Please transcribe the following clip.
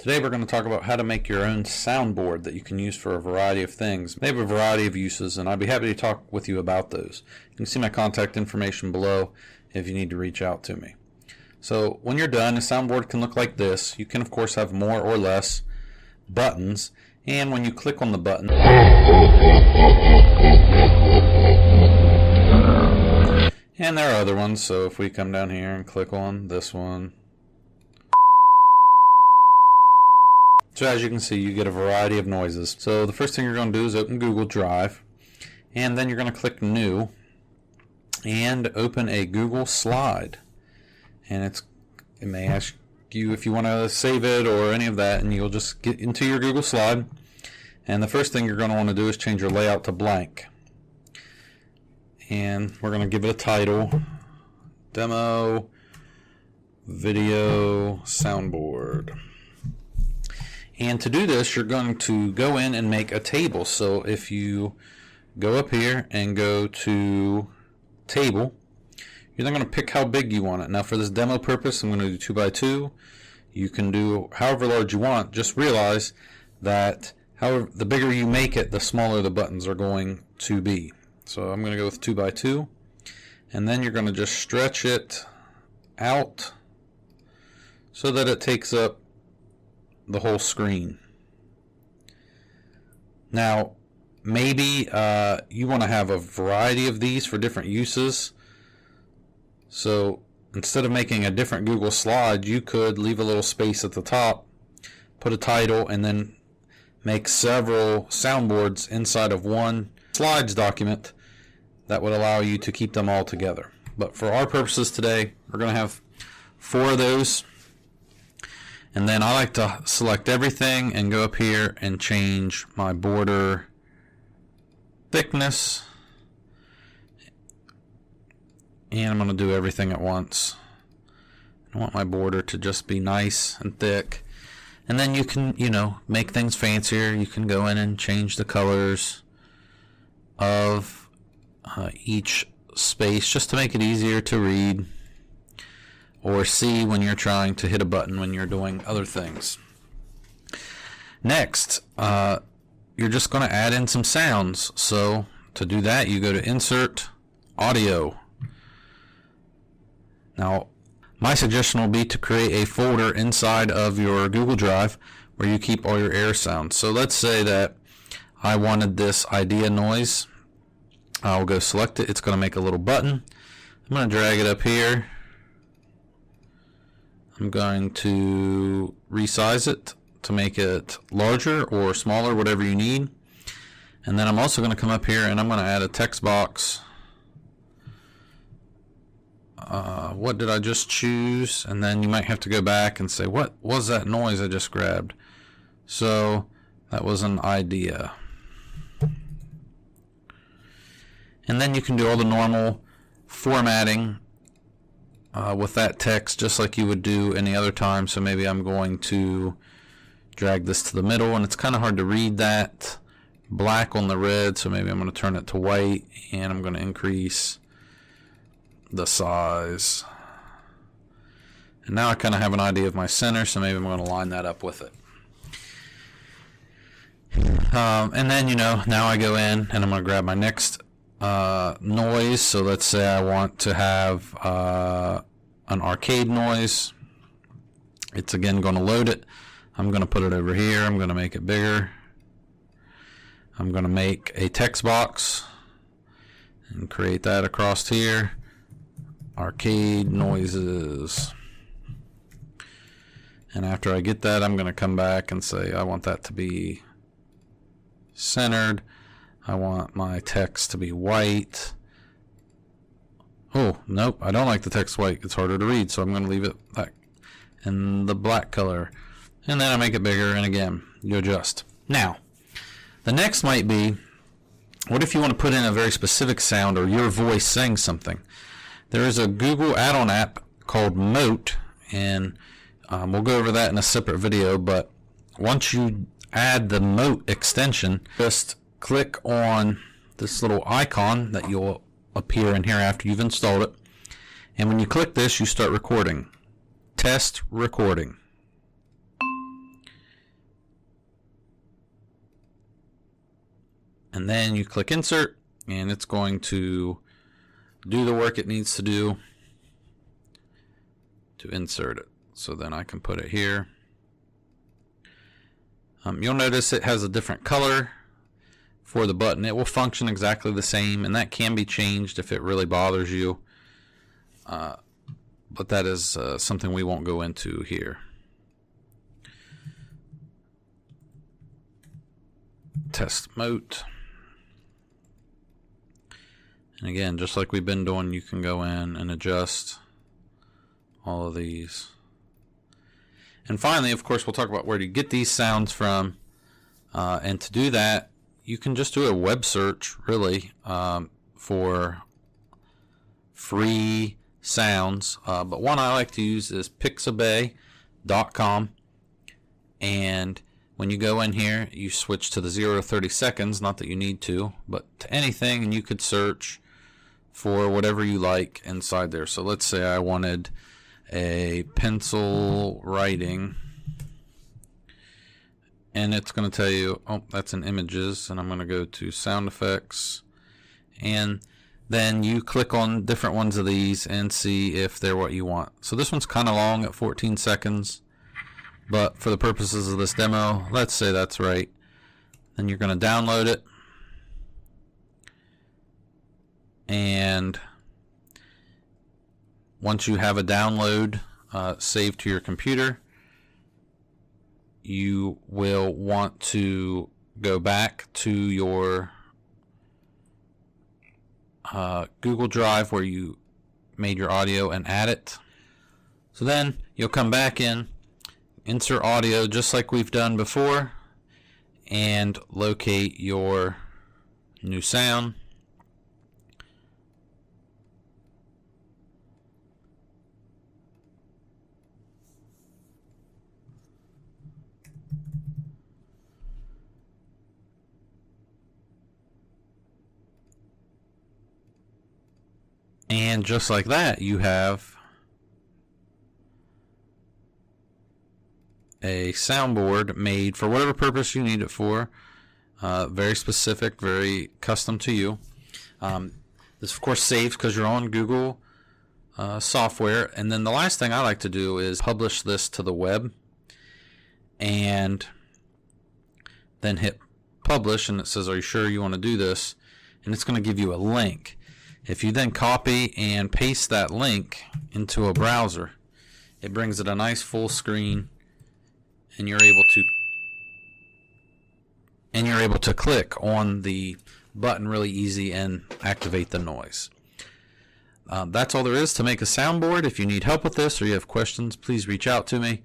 Today we're going to talk about how to make your own soundboard that you can use for a variety of things. They have a variety of uses, and I'd be happy to talk with you about those. You can see my contact information below if you need to reach out to me. So when you're done, a soundboard can look like this. You can of course have more or less buttons, and when you click on the button, and there are other ones, so if we come down here and click on this one, so as you can see, you get a variety of noises. So the first thing you're going to do is open Google Drive, and then you're going to click New and open a Google Slide. And it may ask you if you want to save it or any of that, and you'll just get into your Google Slide. And the first thing you're going to want to do is change your layout to blank. And we're going to give it a title: Demo Video Soundboard. And to do this, you're going to go in and make a table. So if you go up here and go to Table, you're then going to pick how big you want it. Now for this demo purpose, I'm going to do 2 by 2. You can do however large you want. Just realize that however the bigger you make it, the smaller the buttons are going to be. So I'm going to go with 2 by 2. And then you're going to just stretch it out so that it takes up the whole screen. Now maybe you want to have a variety of these for different uses. So instead of making a different Google Slide, you could leave a little space at the top, put a title, and then make several soundboards inside of one slides document that would allow you to keep them all together. But for our purposes today, we're going to have 4 of those. And then I like to select everything and go up here and change my border thickness. And I'm going to do everything at once. I want my border to just be nice and thick. And then you can, make things fancier. You can go in and change the colors of each space just to make it easier to read or see when you're trying to hit a button when you're doing other things. Next, you're just going to add in some sounds. So to do that, you go to Insert, Audio. Now, my suggestion will be to create a folder inside of your Google Drive where you keep all your air sounds. So let's say that I wanted this idea noise. I'll go select it. It's going to make a little button. I'm going to drag it up here. I'm going to resize it to make it larger or smaller, whatever you need. And then I'm also going to come up here and I'm going to add a text box. What did I just choose? And then you might have to go back and say, what was that noise I just grabbed? So that was an idea. And then you can do all the normal formatting with that text just like you would do any other time. So maybe I'm going to drag this to the middle, and it's kind of hard to read that black on the red, so maybe I'm going to turn it to white, and I'm going to increase the size. And now I kind of have an idea of my center, so maybe I'm going to line that up with it. And then now I go in and I'm going to grab my next noise. So let's say I want to have an arcade noise. It's again going to load it. I'm going to put it over here. I'm going to make it bigger. I'm going to make a text box and create that across here. Arcade noises. And after I get that, I'm going to come back and say I want that to be centered. I want my text to be white. Oh, nope, I don't like the text white. It's harder to read, so I'm going to leave it black in the black color. And then I make it bigger, and again, you adjust. Now, the next might be, what if you want to put in a very specific sound or your voice saying something? There is a Google add-on app called Mote, and we'll go over that in a separate video, but once you add the Mote extension, just click on this little icon that you'll appear in here after you've installed it, and when you click this, you start recording. Test recording. and then you click insert, and it's going to do the work it needs to do to insert it. So then I can put it here. You'll notice it has a different color for the button. It will function exactly the same, and that can be changed if it really bothers you. But that is something we won't go into here. Test mode. And again, just like we've been doing, you can go in and adjust all of these. And finally, of course, we'll talk about where to get these sounds from. And to do that, you can just do a web search, really, for free sounds. But one I like to use is pixabay.com. And when you go in here, you switch to the 0 to 30 seconds. Not that you need to, but to anything, and you could search for whatever you like inside there. So let's say I wanted a pencil writing, and it's going to tell you, oh, that's in images, and I'm going to go to sound effects, and then you click on different ones of these and see if they're what you want. So this one's kind of long at 14 seconds, but for the purposes of this demo, let's say that's right. Then you're going to download it, and once you have a download saved to your computer, you will want to go back to your Google Drive where you made your audio and add it. So then you'll come back in, insert audio just like we've done before, and locate your new sound. And just like that, you have a soundboard made for whatever purpose you need it for. Very specific, very custom to you. This, of course, saves because you're on Google software. And then the last thing I like to do is publish this to the web and then hit publish, and it says, are you sure you want to do this? And it's going to give you a link. If you then copy and paste that link into a browser, it brings it a nice full screen, and you're able to click on the button really easy and activate the noise. That's all there is to make a soundboard. If you need help with this or you have questions, please reach out to me.